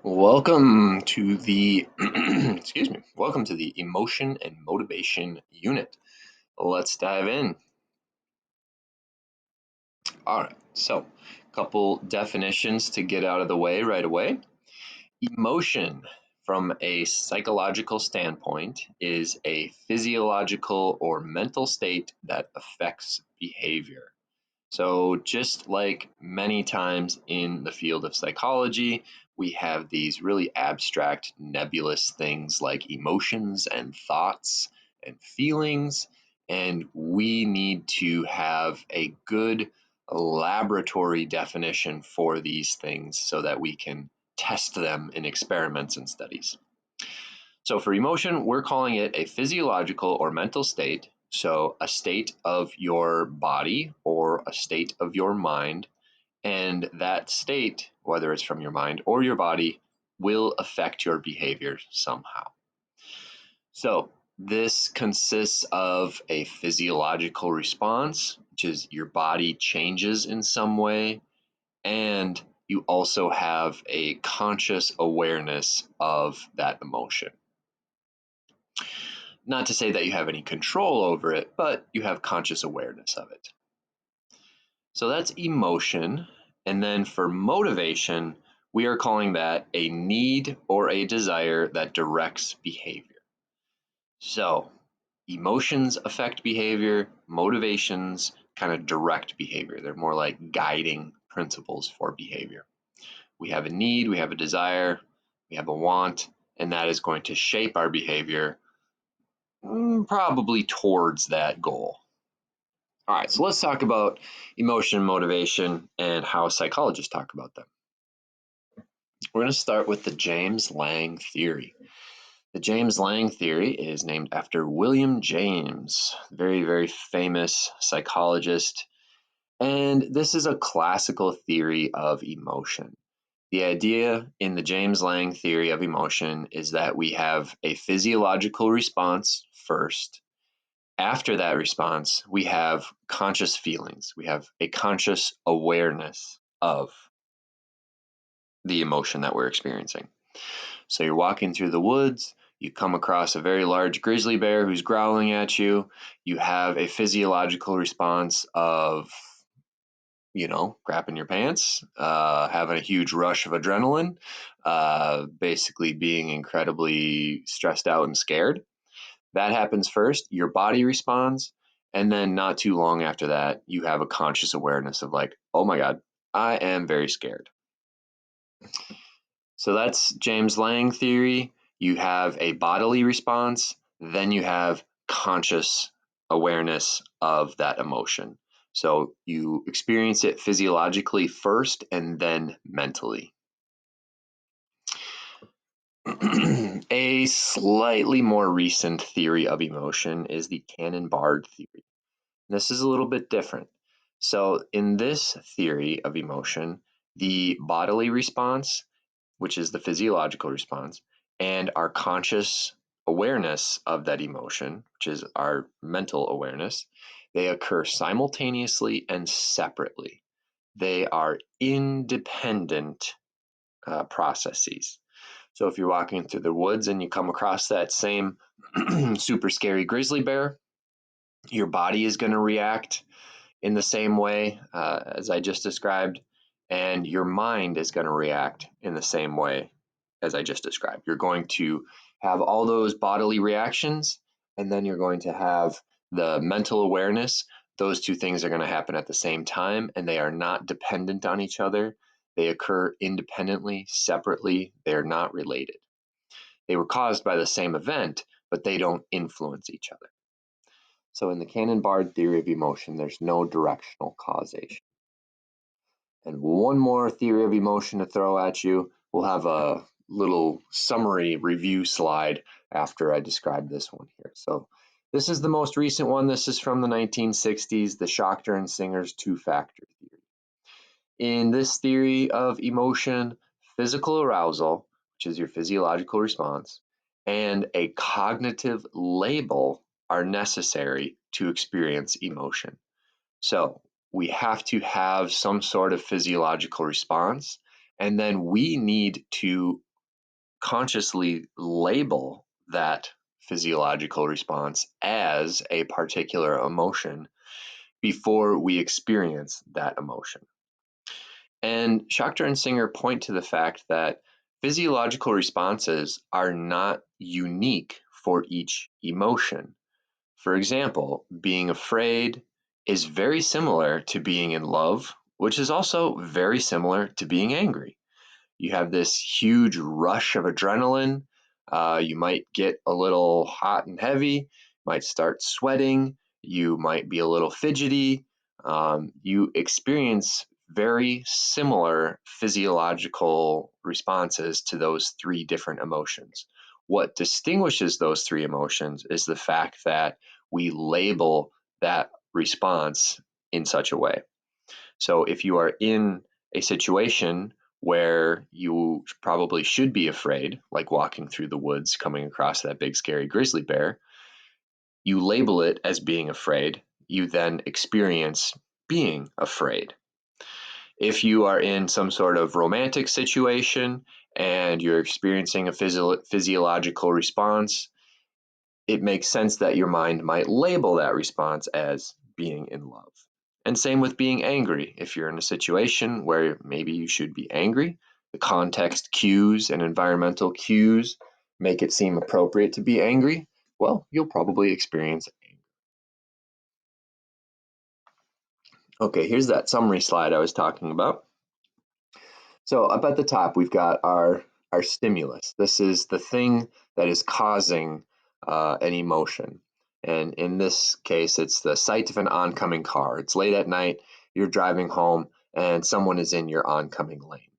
Welcome to the welcome to the emotion and motivation unit. Let's dive in. All right. So, a couple definitions to get out of the way right away. Emotion from a psychological standpoint is a physiological or mental state that affects behavior. So, just like many times in the field of psychology, we have these really abstract, nebulous things like emotions and thoughts and feelings, and we need to have a good laboratory definition for these things so that we can test them in experiments and studies. So for emotion, we're calling it a physiological or mental state. So a state of your body or a state of your mind. And that state, whether it's from your mind or your body, will affect your behavior somehow. So this consists of a physiological response, which is your body changes in some way, and you also have a conscious awareness of that emotion. Not to say that you have any control over it, but you have conscious awareness of it. So that's emotion. And then for motivation, we are calling that a need or a desire that directs behavior. So emotions affect behavior, motivations kind of direct behavior. They're more like guiding principles for behavior. We have a need, we have a desire, we have a want, and that is going to shape our behavior probably towards that goal. All right, so let's talk about emotion and motivation and how psychologists talk about them. We're going to start with the James Lange theory. The James Lange theory is named after William James, very, very famous psychologist. And this is a classical theory of emotion. The idea in the James Lange theory of emotion is that we have a physiological response first. After that response, we have conscious feelings. We have a conscious awareness of the emotion that we're experiencing. So you're walking through the woods, you come across a very large grizzly bear who's growling at you. You have a physiological response of, crapping your pants, having a huge rush of adrenaline, basically being incredibly stressed out and scared. That happens first, your body responds, and then not too long after that, you have a conscious awareness of like, oh my God, I am very scared. So that's James Lange theory. You have a bodily response, then you have conscious awareness of that emotion. So you experience it physiologically first and then mentally. A slightly more recent theory of emotion is the Cannon-Bard theory. This is a little bit different. So, in this theory of emotion, the bodily response, which is the physiological response, and our conscious awareness of that emotion, which is our mental awareness, they occur simultaneously and separately. They are independent processes. So, if you're walking through the woods and you come across that same super scary grizzly bear, your body is going to react in the same way as I just described, and your mind is going to react in the same way as I just described. You're going to have all those bodily reactions, and then you're going to have the mental awareness. Those two things are going to happen at the same time, and they are not dependent on each other. They occur independently, separately. They are not related. They were caused by the same event, but they don't influence each other. So in the Cannon-Bard theory of emotion, there's no directional causation. And one more theory of emotion to throw at you. We'll have a little summary review slide after I describe this one here. So this is the most recent one. This is from the 1960s, the Schachter and Singer's two-factor theory. In this theory of emotion, physical arousal, which is your physiological response, and a cognitive label are necessary to experience emotion. So we have to have some sort of physiological response, and then we need to consciously label that physiological response as a particular emotion before we experience that emotion. And Schachter and Singer point to the fact that physiological responses are not unique for each emotion. For example, being afraid is very similar to being in love, which is also very similar to being angry. You have this huge rush of adrenaline. You might get a little hot and heavy, might start sweating, you might be a little fidgety. You experience very similar physiological responses to those three different emotions. What distinguishes those three emotions is the fact that we label that response in such a way. So if you are in a situation where you probably should be afraid, like walking through the woods coming across that big scary grizzly bear, you label it as being afraid. You then experience being afraid. If you are in some sort of romantic situation and you're experiencing a physiological response, it makes sense that your mind might label that response as being in love. And same with being angry. If you're in a situation where maybe you should be angry, the context cues and environmental cues make it seem appropriate to be angry, well, you'll probably experience anger. Okay, here's that summary slide I was talking about. So up at the top, we've got our stimulus. This is the thing that is causing an emotion. And in this case, it's the sight of an oncoming car. It's late at night, you're driving home, and someone is in your oncoming lane.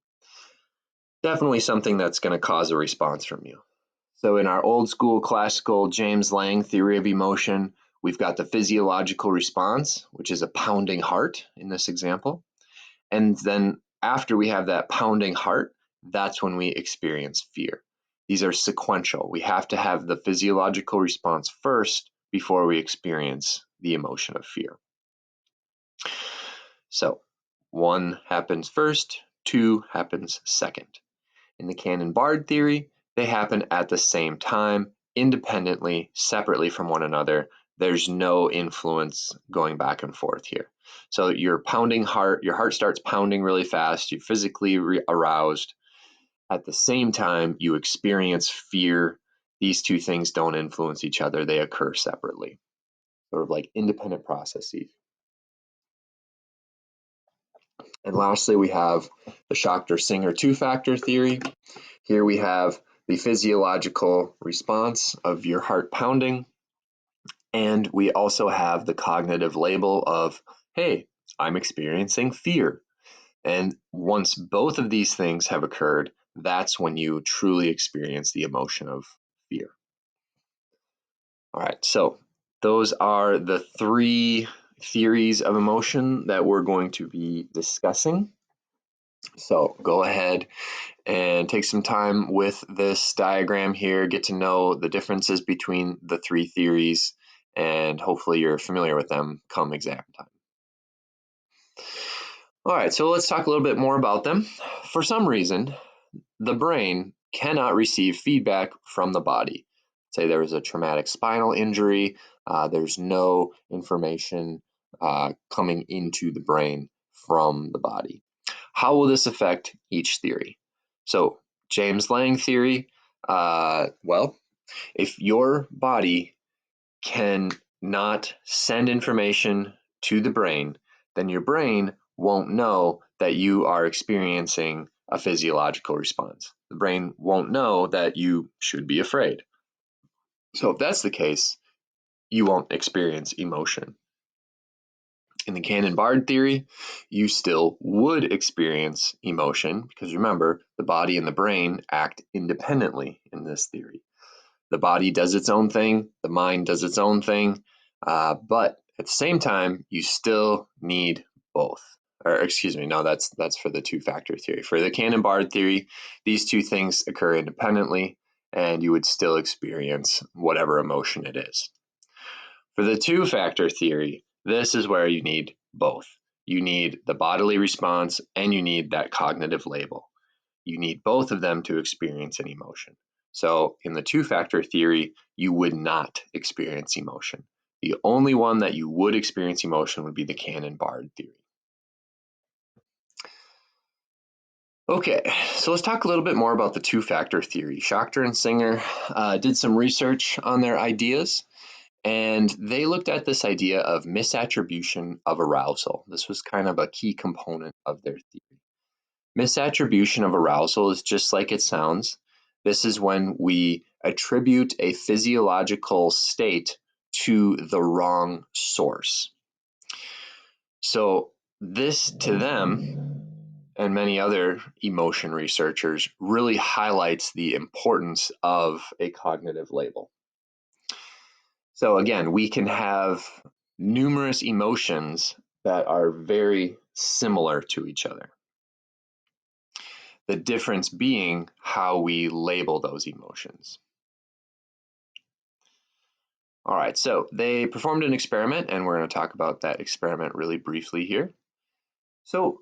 Definitely something that's going to cause a response from you. So in our old school classical James Lange theory of emotion, we've got the physiological response, which is a pounding heart in this example. And then after we have that pounding heart, that's when we experience fear. These are sequential. We have to have the physiological response first before we experience the emotion of fear. So 1 happens first, 2 happens second. In the Cannon-Bard theory, they happen at the same time, independently, separately from one another. There's no influence going back and forth here. So your heart starts pounding really fast, you're physically aroused. At the same time, you experience fear. These two things don't influence each other, they occur separately, sort of like independent processes. And lastly, we have the Schachter-Singer two-factor theory. Here we have the physiological response of your heart pounding, and we also have the cognitive label of, hey, I'm experiencing fear. And once both of these things have occurred, that's when you truly experience the emotion of fear. All right, so those are the 3 theories of emotion that we're going to be discussing. So go ahead and take some time with this diagram here, get to know the differences between the 3 theories, and hopefully you're familiar with them come exam time. All right, so let's talk a little bit more about them. For some reason, the brain cannot receive feedback from the body. Say there was a traumatic spinal injury, there's no information coming into the brain from the body. How will this affect each theory? So James Lange theory, well, if your body can not send information to the brain, then your brain won't know that you are experiencing a physiological response. The brain won't know that you should be afraid. So if that's the case, you won't experience emotion. In the Cannon-Bard theory, you still would experience emotion because remember, the body and the brain act independently in this theory. The body does its own thing, the mind does its own thing, but at the same time, you still need both. Or excuse me, no, that's for the two-factor theory. For the Cannon-Bard theory, these two things occur independently, and you would still experience whatever emotion it is. For the two-factor theory, this is where you need both. You need the bodily response and you need that cognitive label. you need both of them to experience an emotion. So in the two-factor theory, you would not experience emotion. The only one that you would experience emotion would be the Cannon-Bard theory. Okay, so let's talk a little bit more about the two-factor theory. Schachter and Singer did some research on their ideas, and they looked at this idea of misattribution of arousal. This was kind of a key component of their theory. Misattribution of arousal is just like it sounds. This is when we attribute a physiological state to the wrong source. So this, to them, and many other emotion researchers, really highlights the importance of a cognitive label. So again, we can have numerous emotions that are very similar to each other. The difference being how we label those emotions. All right, so they performed an experiment, and we're going to talk about that experiment really briefly here. So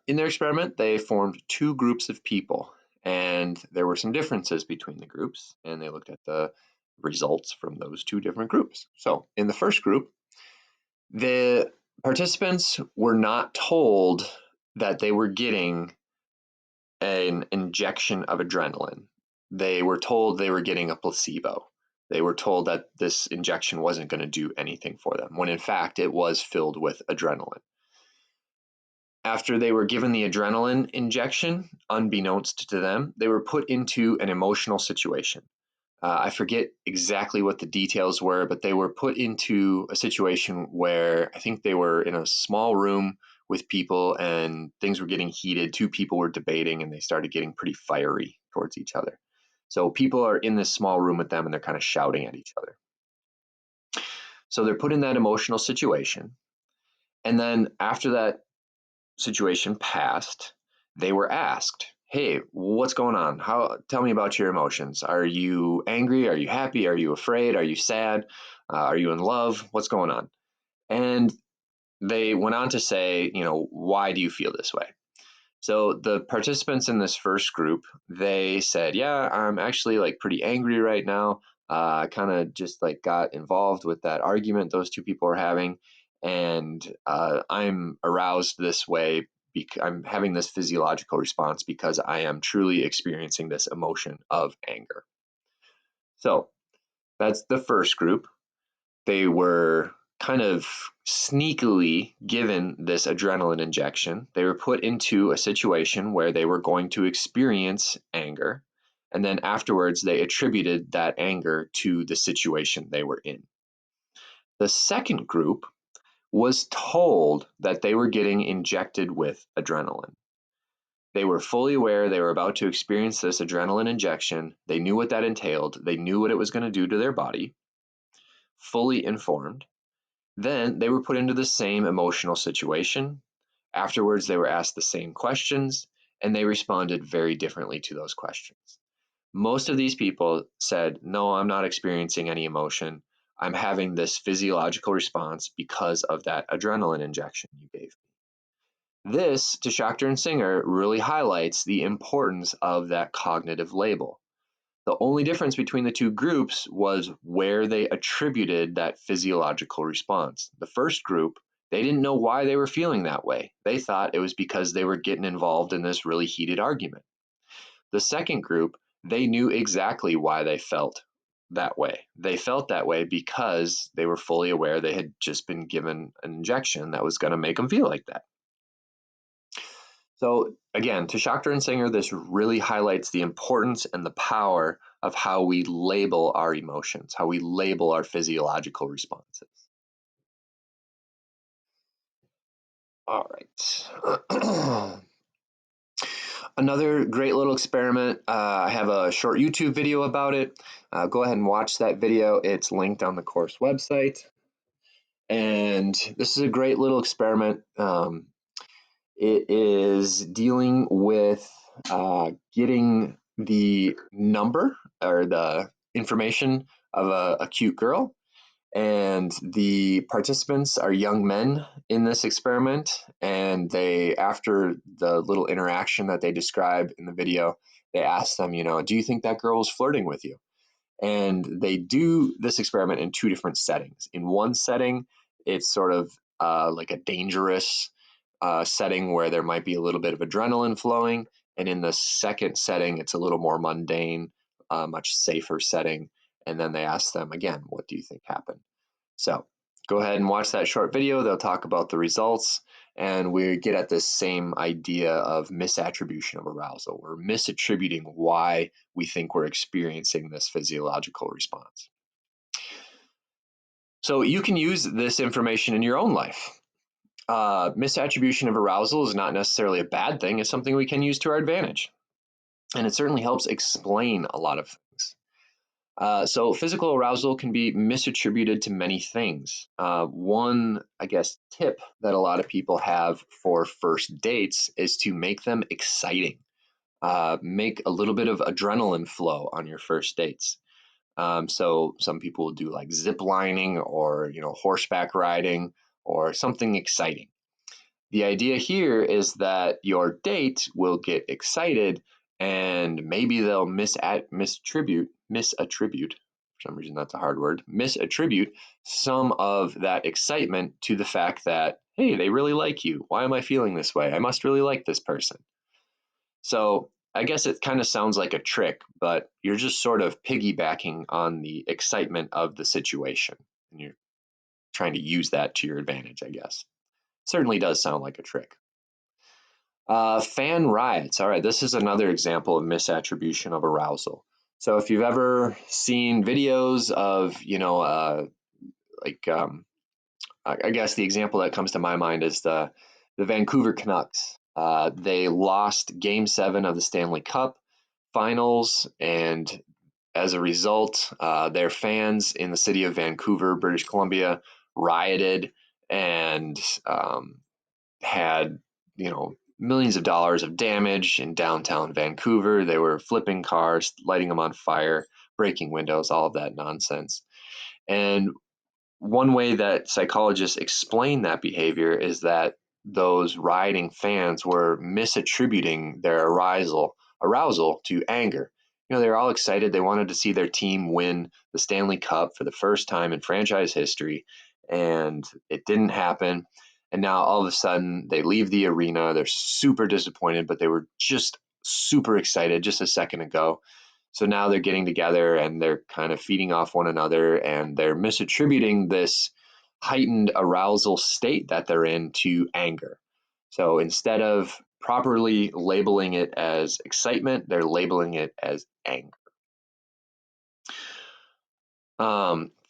in their experiment, they formed two groups of people, and there were some differences between the groups, and they looked at the results from those two different groups. So in the first group, the participants were not told that they were getting an injection of adrenaline. They were told they were getting a placebo. They were told that this injection wasn't going to do anything for them, when in fact it was filled with adrenaline. After they were given the adrenaline injection, unbeknownst to them, they were put into an emotional situation. I forget exactly what the details were, but they were put into a situation where I think they were in a small room with people and things were getting heated. Two people were debating and they started getting pretty fiery towards each other. So people are in this small room with them and they're kind of shouting at each other. So they're put in that emotional situation. And then after that situation passed, they were asked, "Hey, what's going on? Tell me about your emotions. Are you angry? Are you happy? Are you afraid? Are you sad? Are you in love? What's going on?" And they went on to say, why do you feel this way? So the participants in this first group, they said, "Yeah, I'm actually like pretty angry right now. I kind of just like got involved with that argument those two people are having, and I'm aroused this way. I'm having this physiological response because I am truly experiencing this emotion of anger." So that's the first group. They were kind of sneakily given this adrenaline injection. They were put into a situation where they were going to experience anger, and then afterwards they attributed that anger to the situation they were in. The second group was told that they were getting injected with adrenaline. They were fully aware they were about to experience this adrenaline injection. They knew what that entailed. They knew what it was going to do to their body, fully informed. Then they were put into the same emotional situation. Afterwards, they were asked the same questions, and they responded very differently to those questions. Most of these people said, "No, I'm not experiencing any emotion. I'm having this physiological response because of that adrenaline injection you gave me." This, to Schachter and Singer, really highlights the importance of that cognitive label. The only difference between the two groups was where they attributed that physiological response. The first group, they didn't know why they were feeling that way. They thought it was because they were getting involved in this really heated argument. The second group, they knew exactly why they felt that way. They felt that way because they were fully aware they had just been given an injection that was going to make them feel like that. So again, to Schachter and Singer, this really highlights the importance and the power of how we label our emotions, how we label our physiological responses. All right. Another great little experiment. I have a short YouTube video about it. Go ahead and watch that video. It's linked on the course website. And this is a great little experiment. It is dealing with getting the number or the information of a cute girl, And the participants are young men in this experiment, and they, after the little interaction that they describe in the video, they ask them, do you think that girl is flirting with you? And they do this experiment in two different settings. In one setting, it's sort of like a dangerous setting where there might be a little bit of adrenaline flowing. And in the second setting, it's a little more mundane, much safer setting. And then they ask them again, what do you think happened? So go ahead and watch that short video. They'll talk about the results, and we get at this same idea of misattribution of arousal. We're misattributing why we think we're experiencing this physiological response. So you can use this information in your own life. Misattribution of arousal is not necessarily a bad thing. It's something we can use to our advantage. And it certainly helps explain a lot of things. So physical arousal can be misattributed to many things. One, I guess, tip that a lot of people have for first dates is to make them exciting. Make a little bit of adrenaline flow on your first dates. So some people will do like zip lining or horseback riding or something exciting. The idea here is that your date will get excited and maybe they'll misattribute, for some reason that's a hard word, misattribute some of that excitement to the fact that, hey, they really like you. Why am I feeling this way? I must really like this person. So I guess it kind of sounds like a trick, but you're just sort of piggybacking on the excitement of the situation. And you're trying to use that to your advantage, I guess. Certainly does sound like a trick. Fan riots. All right, this is another example of misattribution of arousal. So if you've ever seen videos of, like, I guess the example that comes to my mind is the Vancouver Canucks. They lost Game 7 of the Stanley Cup Finals, and as a result, their fans in the city of Vancouver, British Columbia, rioted and had, millions of dollars of damage in downtown Vancouver. They were flipping cars, lighting them on fire, breaking windows, all of that nonsense. And one way that psychologists explain that behavior is that those rioting fans were misattributing their arousal to anger. They were all excited. They wanted to see their team win the Stanley Cup for the first time in franchise history, and it didn't happen. And now all of a sudden they leave the arena. They're super disappointed, but they were just super excited just a second ago. So now they're getting together and they're kind of feeding off one another, and they're misattributing this heightened arousal state that they're in to anger. So instead of properly labeling it as excitement, they're labeling it as anger.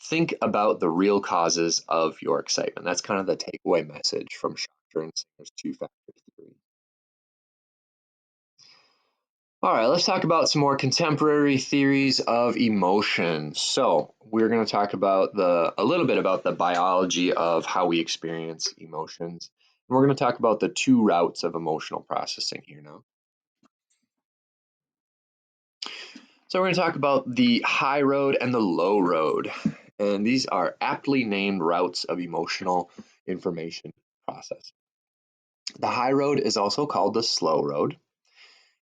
Think about the real causes of your excitement. That's kind of the takeaway message from Schachter and Singer's two-factor theory. All right, let's talk about some more contemporary theories of emotion. So we're going to talk about a little bit about the biology of how we experience emotions. And we're going to talk about the two routes of emotional processing here now. So we're going to talk about the high road and the low road. And these are aptly named routes of emotional information processing. The high road is also called the slow road.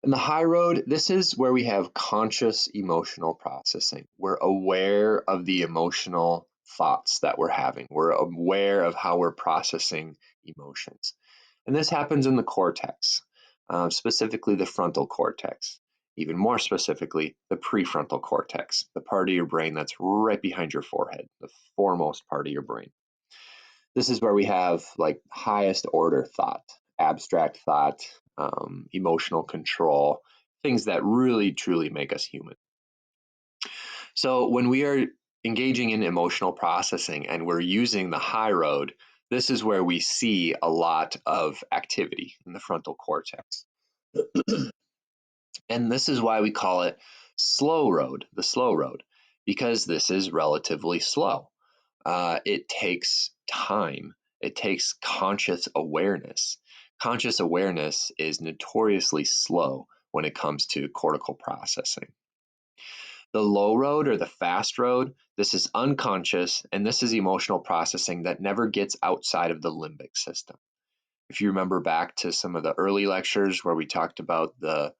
In the high road, this is where we have conscious emotional processing. We're aware of the emotional thoughts that we're having. We're aware of how we're processing emotions. And this happens in the cortex, specifically the frontal cortex. Even more specifically, the prefrontal cortex, the part of your brain that's right behind your forehead, the foremost part of your brain. This is where we have like highest order thought, abstract thought, emotional control, things that really truly make us human. So when we are engaging in emotional processing and we're using the high road, this is where we see a lot of activity in the frontal cortex. And this is why we call it slow road, the slow road, because this is relatively slow. It takes time. It takes conscious awareness. Conscious awareness is notoriously slow when it comes to cortical processing. The low road or the fast road, this is unconscious, and this is emotional processing that never gets outside of the limbic system. If you remember back to some of the early lectures where we talked about the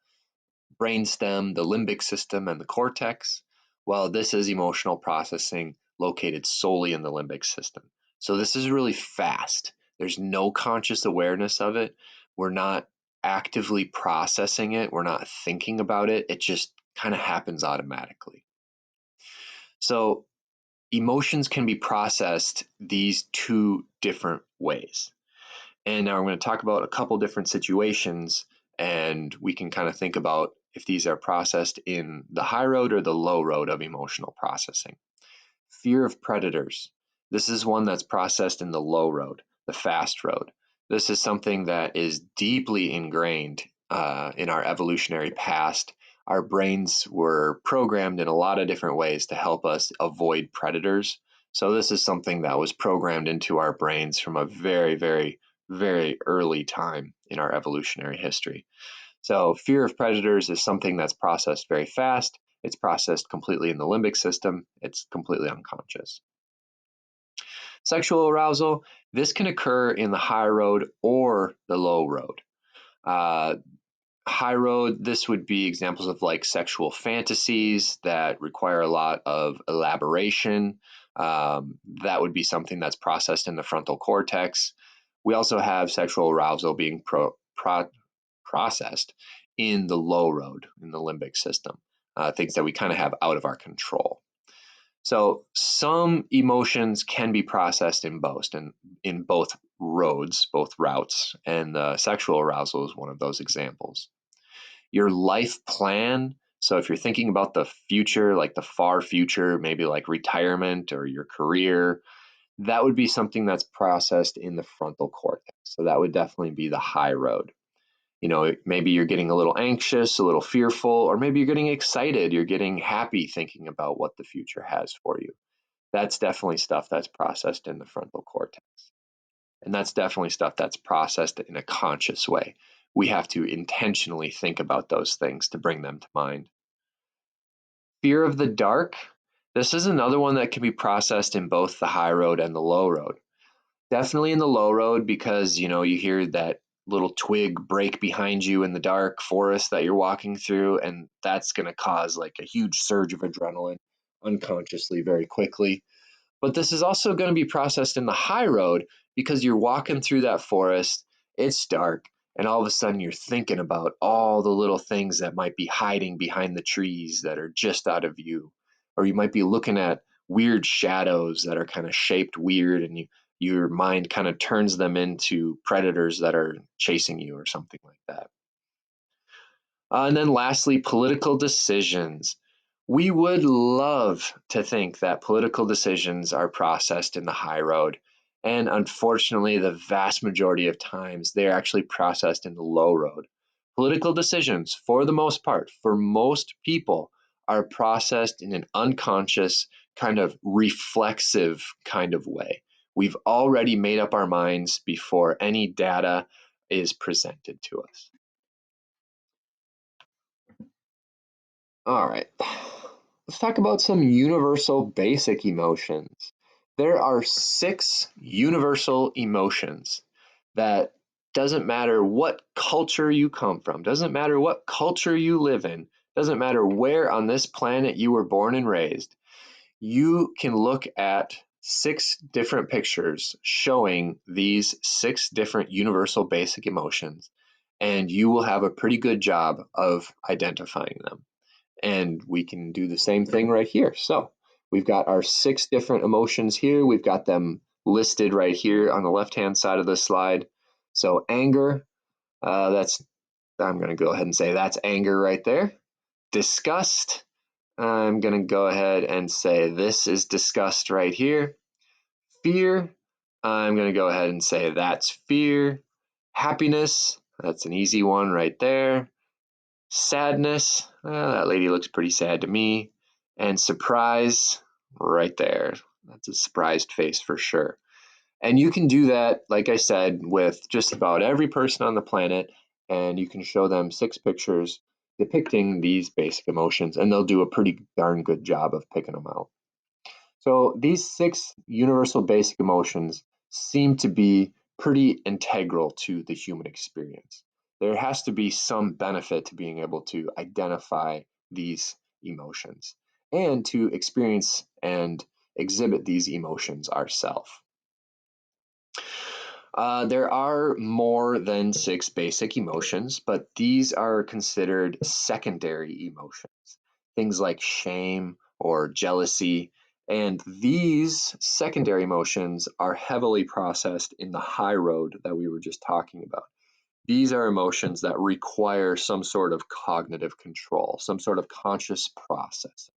brainstem, the limbic system, and the cortex, well, this is emotional processing located solely in the limbic system. So this is really fast. There's no conscious awareness of it. We're not actively processing it. We're not thinking about it. It just kind of happens automatically. So emotions can be processed these two different ways. And now I'm going to talk about a couple different situations, and we can kind of think about if these are processed in the high road or the low road of emotional processing. Fear of predators. This is one that's processed in the low road, the fast road. This is something that is deeply ingrained in our evolutionary past. Our brains were programmed in a lot of different ways to help us avoid predators. So this is something that was programmed into our brains from a very, very, very early time in our evolutionary history. So fear of predators is something that's processed very fast. It's processed completely in the limbic system. It's completely unconscious. Sexual arousal, this can occur in the high road or the low road. Uh, High road, this would be examples of like sexual fantasies that require a lot of elaboration. That would be something that's processed in the frontal cortex. We also have sexual arousal being processed in the low road, in the limbic system, things that we kind of have out of our control. So some emotions can be processed in both roads, both routes, and sexual arousal is one of those examples. Your life plan. So if you're thinking about the future, like the far future, maybe like retirement or your career, that would be something that's processed in the frontal cortex. So that would definitely be the high road. Maybe you're getting a little anxious, a little fearful, or maybe you're getting excited, you're getting happy thinking about what the future has for you. That's definitely stuff that's processed in the frontal cortex. And that's definitely stuff that's processed in a conscious way. We have to intentionally think about those things to bring them to mind. Fear of the dark. This is another one that can be processed in both the high road and the low road. Definitely in the low road because, you hear that little twig break behind you in the dark forest that you're walking through, and that's going to cause like a huge surge of adrenaline unconsciously very quickly. But this is also going to be processed in the high road because you're walking through that forest, it's dark, and all of a sudden you're thinking about all the little things that might be hiding behind the trees that are just out of view. Or you might be looking at weird shadows that are kind of shaped weird, and your mind kind of turns them into predators that are chasing you or something like that. And then lastly, political decisions. We would love to think that political decisions are processed in the high road. And unfortunately, the vast majority of times, they're actually processed in the low road. Political decisions, for the most part, for most people, are processed in an unconscious, kind of reflexive kind of way. We've already made up our minds before any data is presented to us. All right, let's talk about some universal basic emotions. There are 6 universal emotions that doesn't matter what culture you come from, doesn't matter what culture you live in, doesn't matter where on this planet you were born and raised. You can look at 6 different pictures showing these 6 different universal basic emotions, and you will have a pretty good job of identifying them. And we can do the same thing right here. So we've got our 6 different emotions here. We've got them listed right here on the left-hand side of the slide. So anger, I'm going to go ahead and say that's anger right there. Disgust, I'm going to go ahead and say this is disgust right here. Fear, I'm going to go ahead and say that's fear. Happiness, that's an easy one right there. Sadness, that lady looks pretty sad to me. And surprise, right there. That's a surprised face for sure. And you can do that, like I said, with just about every person on the planet, and you can show them 6 pictures depicting these basic emotions, and they'll do a pretty darn good job of picking them out. So these 6 universal basic emotions seem to be pretty integral to the human experience. There has to be some benefit to being able to identify these emotions and to experience and exhibit these emotions ourselves. There are more than 6 basic emotions, but these are considered secondary emotions. Things like shame or jealousy, and these secondary emotions are heavily processed in the high road that we were just talking about. These are emotions that require some sort of cognitive control, some sort of conscious process.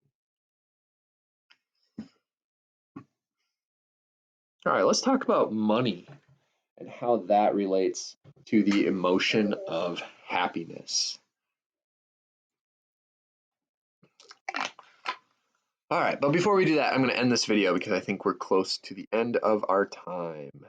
All right, let's talk about money and how that relates to the emotion of happiness. All right, but before we do that, I'm going to end this video because I think we're close to the end of our time.